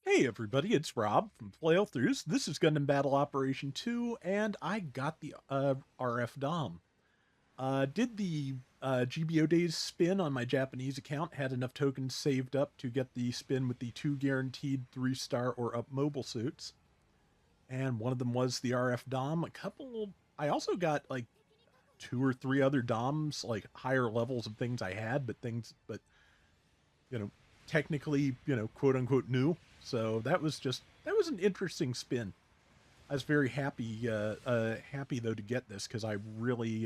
Hey everybody, it's Rob from Flailthroughs. This is Gundam Battle Operation 2, and I got the RF Dom. Did the GBO days spin on my Japanese account, had enough tokens saved up to get the spin with the 2 guaranteed 3-star or up mobile suits. And one of them was the RF Dom. I also got like 2 or 3 other Doms, like higher levels of things I had, but you know, technically, quote unquote new. So that was an interesting spin. I was very happy though to get this because I really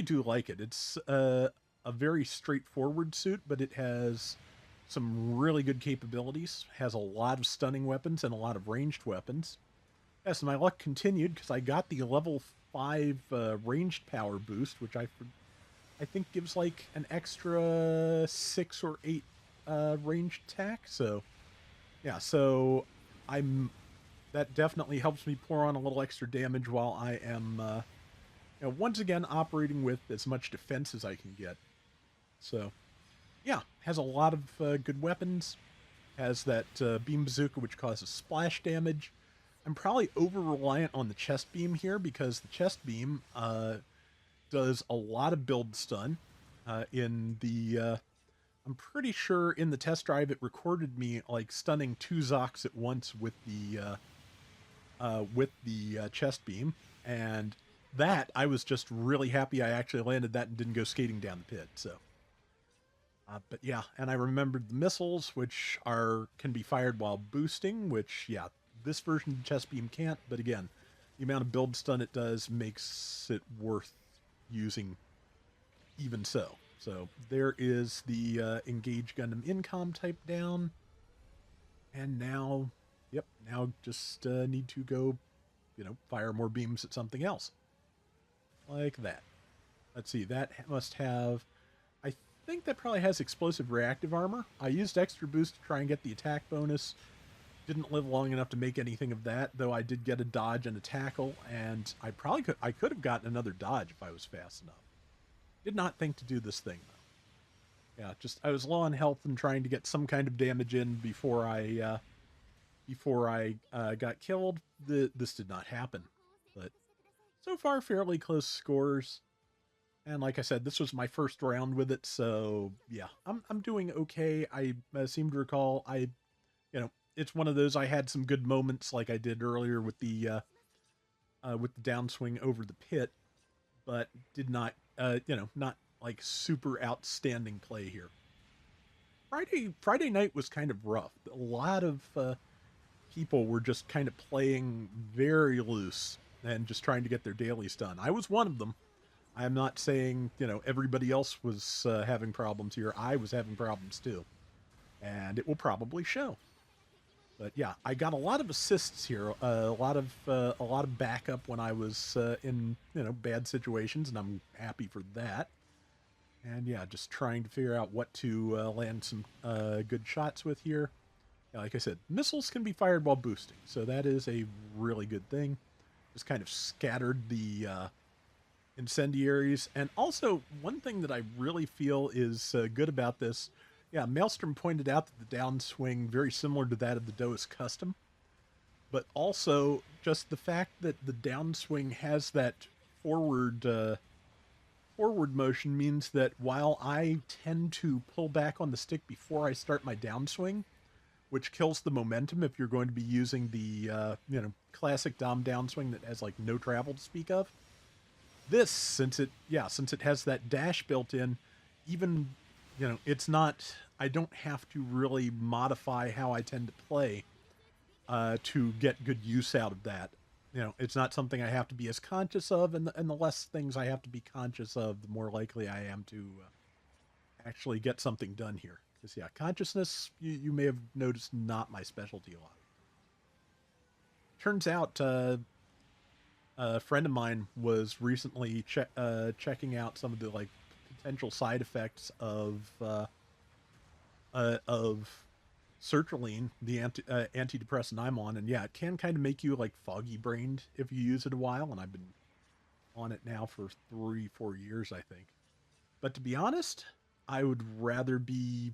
do like it. It's a very straightforward suit, but it has some really good capabilities. Has a lot of stunning weapons and a lot of ranged weapons. Yes, my luck continued because I got the level 5 ranged power boost, which I think gives like an extra 6 or 8 ranged attack. So yeah, so I'm that definitely helps me pour on a little extra damage while I am once again operating with as much defense as I can get. So yeah, has a lot of good weapons. Has that beam bazooka which causes splash damage. I'm probably over reliant on the chest beam here because the chest beam does a lot of build stun. In the I'm pretty sure in the test drive it recorded me like stunning 2 Zocs at once with the chest beam, and that I was just really happy I actually landed that and didn't go skating down the pit. So, but yeah, and I remembered the missiles, which are can be fired while boosting, which yeah, this version of the chest beam can't. But again, the amount of build stun it does makes it worth using even so. So there is the engage Gundam incom type down. And now, yep, now just need to go, fire more beams at something else. Like that. Let's see, that must have, I think that probably has explosive reactive armor. I used extra boost to try and get the attack bonus. Didn't live long enough to make anything of that, though I did get a dodge and a tackle, and I could have gotten another dodge if I was fast enough. Did not think to do this thing though. Yeah, just I was low on health and trying to get some kind of damage in before I got killed. This did not happen, but so far fairly close scores. And like I said, this was my first round with it, so yeah, I'm doing okay. I seem to recall it's one of those I had some good moments like I did earlier with the downswing over the pit, but did not not like super outstanding play here. Friday night was kind of rough. A lot of people were just kind of playing very loose and just trying to get their dailies done. I was one of them. I'm not saying, everybody else was having problems here. I was having problems too. And it will probably show. But yeah, I got a lot of assists here, a lot of backup when I was in bad situations, and I'm happy for that. And yeah, just trying to figure out what to land some good shots with here. Yeah, like I said, missiles can be fired while boosting, so that is a really good thing. Just kind of scattered the incendiaries. And also, one thing that I really feel is good about this, yeah, Maelstrom pointed out that the downswing very similar to that of the Doas Custom, but also just the fact that the downswing has that forward forward motion means that while I tend to pull back on the stick before I start my downswing, which kills the momentum if you're going to be using the classic Dom downswing that has like no travel to speak of. This, since it has that dash built in, even it's not. I don't have to really modify how I tend to play to get good use out of that. It's not something I have to be as conscious of, and the less things I have to be conscious of, the more likely I am to actually get something done here. Because yeah, consciousness, you may have noticed, not my specialty a lot. Turns out, a friend of mine was recently checking out some of the like potential side effects of sertraline, the antidepressant I'm on, and yeah, it can kind of make you like foggy brained if you use it a while. And I've been on it now for 3 4 years, I think. But to be honest, I would rather be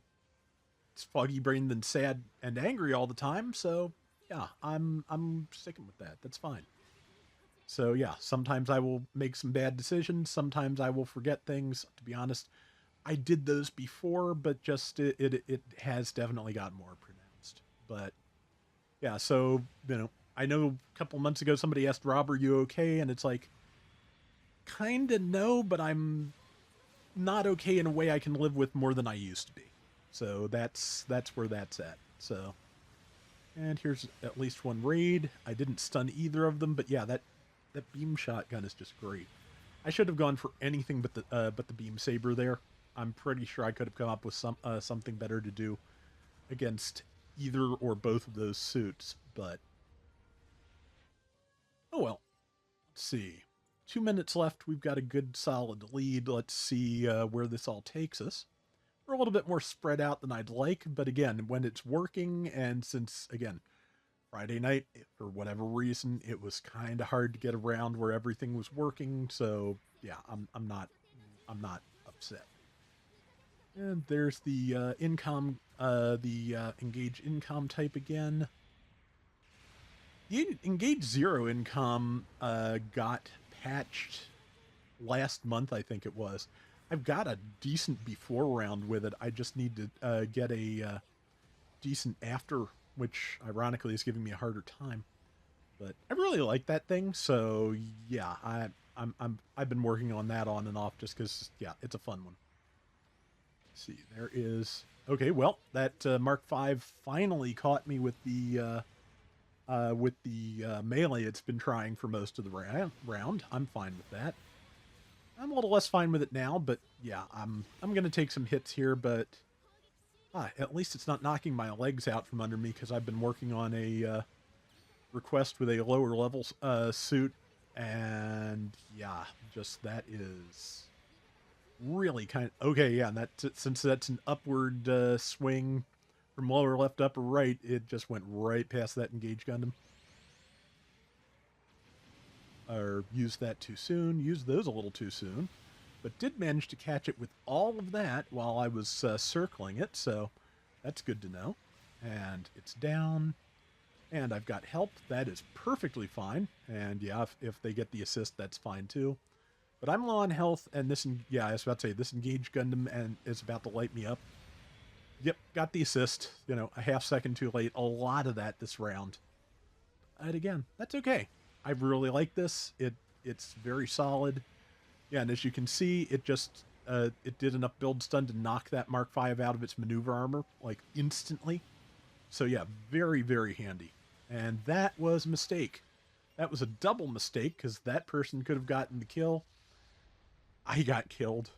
foggy brained and sad and angry all the time. So yeah, I'm sticking with that. That's fine. So yeah, sometimes I will make some bad decisions. Sometimes I will forget things. To be honest, I did those before, but just it has definitely gotten more pronounced. But yeah, so I know a couple months ago somebody asked Rob, "Are you okay?" And it's like, kind of no, but I'm not okay in a way I can live with more than I used to be. So that's where that's at. So, and here's at least one raid. I didn't stun either of them, but yeah, that beam shotgun is just great. I should have gone for anything but the beam saber there. I'm pretty sure I could have come up with something better to do against either or both of those suits, but oh well. Let's see. 2 minutes left. We've got a good solid lead. Let's see where this all takes us. We're a little bit more spread out than I'd like, but again, when it's working, and since again Friday night, for whatever reason, it was kind of hard to get around where everything was working. So yeah, I'm not upset. And there's the engage income type again. The engage zero income got patched last month, I think it was. I've got a decent before round with it. I just need to get a decent after, which ironically is giving me a harder time. But I really like that thing, so yeah, I've been working on that on and off just because yeah, it's a fun one. Let's see, there is okay. Well, that Mark V finally caught me with the melee it's been trying for most of the round. I'm fine with that. I'm a little less fine with it now, but yeah, I'm gonna take some hits here, but at least it's not knocking my legs out from under me because I've been working on a request with a lower level suit, and yeah, just that is really kind of okay. Yeah, and that since that's an upward swing from lower left, upper right, it just went right past that engage Gundam. Or used that too soon, used those a little too soon, but did manage to catch it with all of that while I was circling it, so that's good to know. And it's down, and I've got help. That is perfectly fine. And yeah, if they get the assist, that's fine too. But I'm low on health, and yeah, I was about to say, this engaged Gundam and is about to light me up. Yep, got the assist. A half second too late. A lot of that this round. And again, that's okay. I really like this. It's very solid. Yeah, and as you can see, it did enough build stun to knock that Mark V out of its maneuver armor like instantly. So yeah, very very handy. And that was a mistake. That was a double mistake because that person could have gotten the kill. I got killed,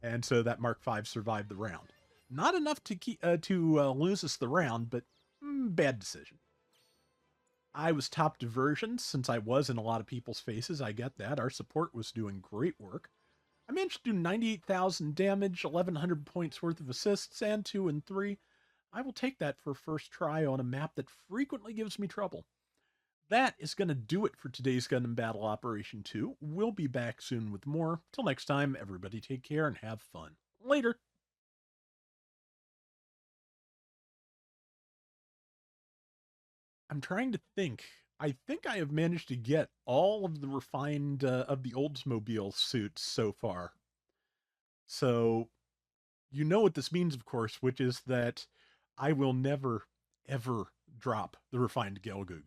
and so that Mark V survived the round. Not enough to lose us the round, but bad decision. I was top diversion since I was in a lot of people's faces. I get that. Our support was doing great work. I managed to do 98,000 damage, 1,100 points worth of assists, and 2 and 3. I will take that for first try on a map that frequently gives me trouble. That is going to do it for today's Gundam Battle Operation 2. We'll be back soon with more. Till next time, everybody take care and have fun. Later. I'm trying to think. I think I have managed to get all of the refined of the Oldsmobile suits so far. So, you know what this means, of course, which is that I will never, ever drop the refined Gelgoog.